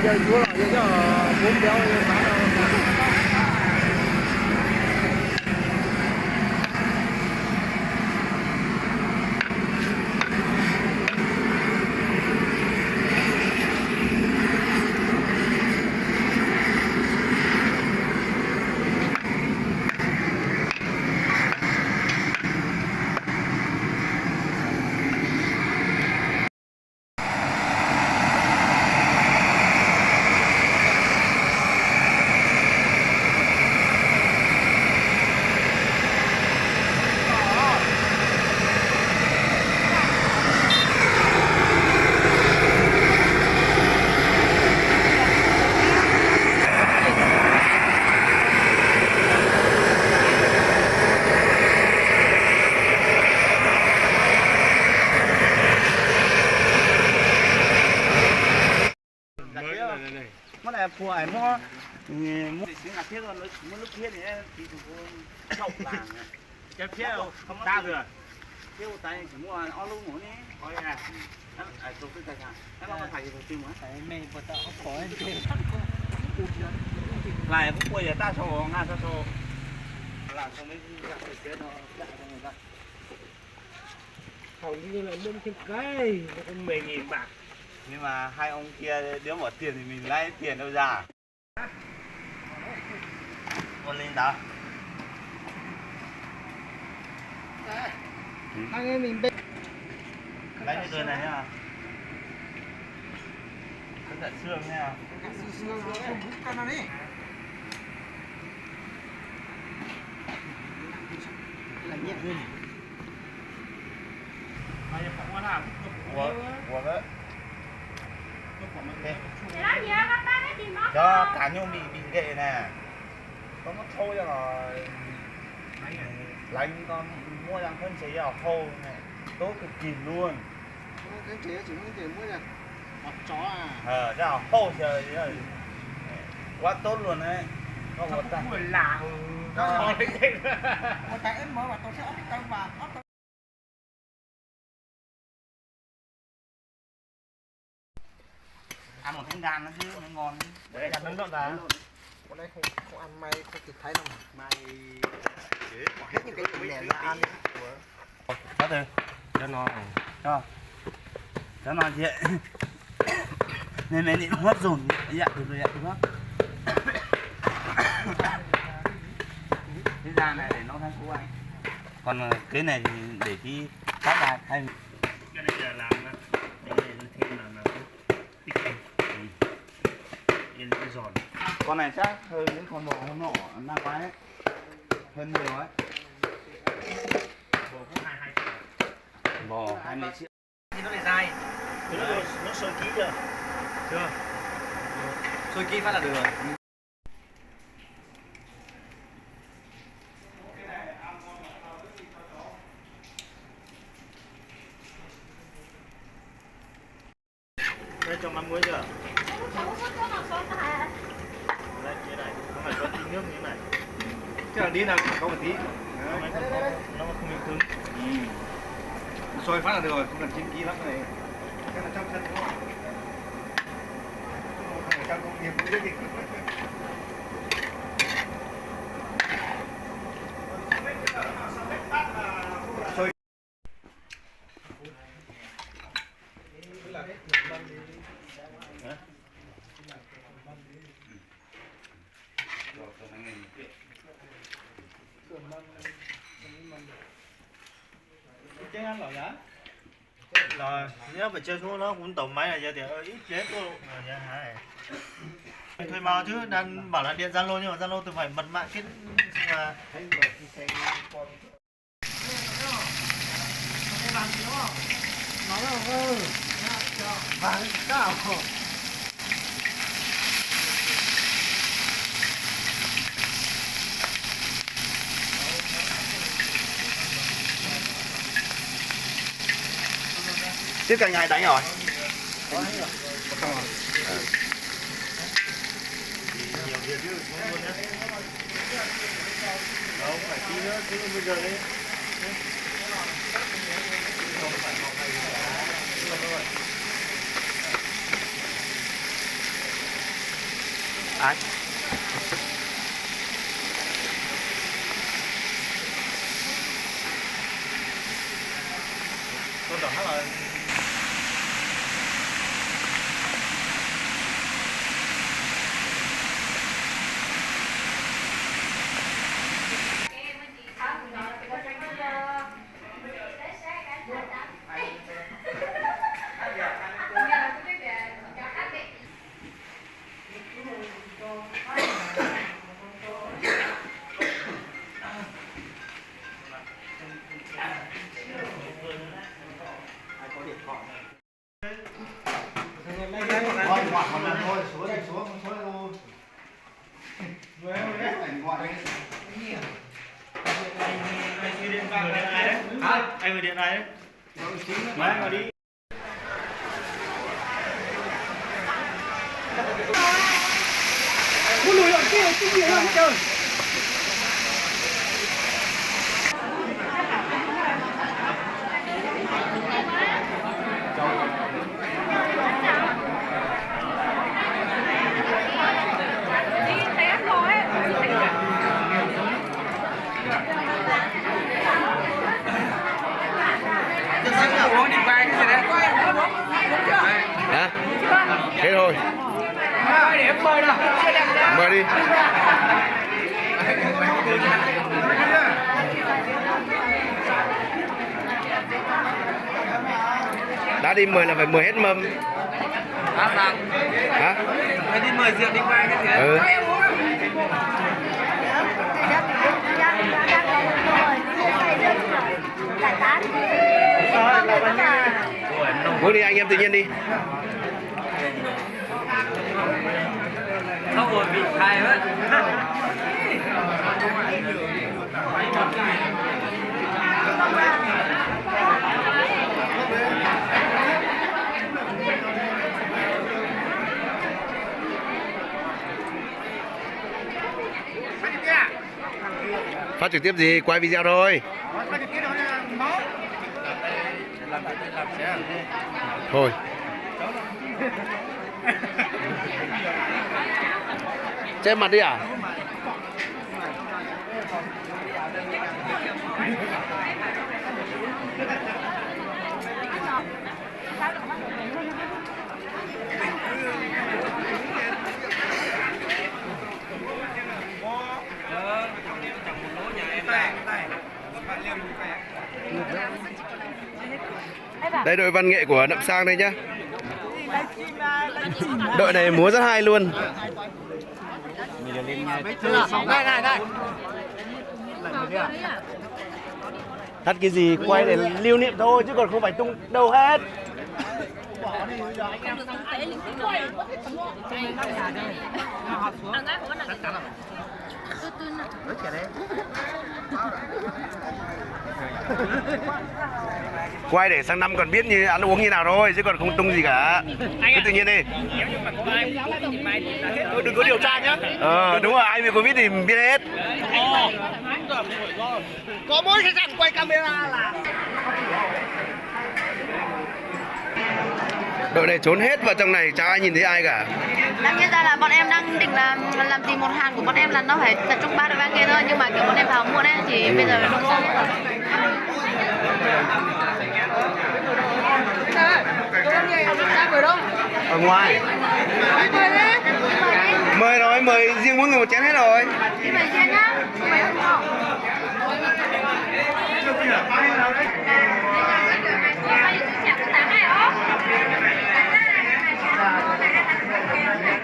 giờ chúa là giờ bốn béo bán nó là phù ảnh nó mua tiếng là thiết rồi nó lúc thiết thì cũng chậu vàng cái thiết không ta được tiêu tay chỉ mua o luôn nữa nhé coi à tôi cứ thấy cái nó thầy rồi tiêu mà mày vừa tạo khó lại cũng quay ta số nga ta số làm xong mấy cái chế nó lại cho người ta hầu như là luôn trên cây nó 10.000 bạc. Nhưng mà hai ông kia nếu bỏ tiền thì mình lấy tiền đâu ra con lên đó Anh em mình bên lấy cái cười này nhá cái tận xương nha xương không bút căn nó đi là nhiệt hơn của đấy Để làm gì á, ba cái tìm nó cho cá nhung bị ghệ nè có mất thôi rồi lánh con mua rằng phân chế vào khô này tốt cực kỳ luôn cái chế chỉ muốn tiền mua là mặt chó ra vào khô trời ơi quá tốt luôn đấy có một tay người lạ nó một cái em mới mà tôi sẽ ốp tâm vào ăn một thanh gan nó chứ nó ngon đấy là nó là con này không ăn may không kịp thấy đâu may hết những cái gì là ăn có từ cho nó chị nên mấy định hớt dồn dạ từ rồi hớt cái da này để nó thay cũ anh còn cái này thì để khi cắt ra thay cái này là làm cái này nó thêm là tích canh yên cái giòn con này chắc hơn những con bò hôm nọ ăn quá đấy hơn nhiều ấy bò có 22 triệu bò 20 triệu thì nó lại dai nó sôi kỹ chưa sôi kỹ phát là được rồi đây cho mắm muối chưa đây cái này không phải có tí nước như thế này chứ là đi nào có một tí nó không bị cứng sôi phát là được rồi không cần chín kỹ lắm này cái là trong sân đúng không không phải trong công nghiệp cũng gì sôi chơi ăn lẩu giá rồi nếu mà chơi xuống nó cũng tầm máy này giờ thì ít chế cô này thôi mà chứ đang bảo là điện Zalo nhưng mà Zalo tôi phải mật mã kết mà nó là vàng cao tiếp cạnh ngày đánh rồi nhiều việc chứ luôn nhé đâu phải tí nữa chứ bây giờ đấy không phải học này Ai? Con đỏ là thôi ngoặt một lần thôi, xuống luôn. Anh vừa điện này đấy. Mấy anh vào đi. Cô lùi lại kia, cái gì hơn trời. Hả? Thế thôi. Mời đi. Đã đi mời là phải mời hết mâm. Hả? Phải đi mời rượu đi qua cái gì Ừ. Muốn đi anh em tự nhiên đi. Không rồi bị khai hết. Phát trực tiếp gì? Quay video thôi. Thôi. Che mặt đi à? Đây đội văn nghệ của Nậm Sang đây nhá. Đội này múa rất hay luôn. Này. Thắt cái gì quay để lưu niệm thôi chứ còn không phải tung đâu hết. Quay để sang năm còn biết như ăn uống như nào thôi chứ còn không tung gì cả. Cứ tự nhiên đi. Đừng có điều tra nhá. Đúng rồi, ai bị Covid thì biết hết. Có mỗi cái dàn quay camera là Đội này trốn hết vào trong này, chả ai nhìn thấy ai cả. Đáng nhiên ra là bọn em đang định làm tìm một hàng của bọn em là nó phải tập trung 3 đội ban kia thôi, nhưng mà kiểu bọn em vào muộn ấy thì bây giờ nó xong hết rồi. Ở ngoài. Mời rồi, mời riêng mỗi người một chén hết rồi. Đi mời riêng nhá. Mời không?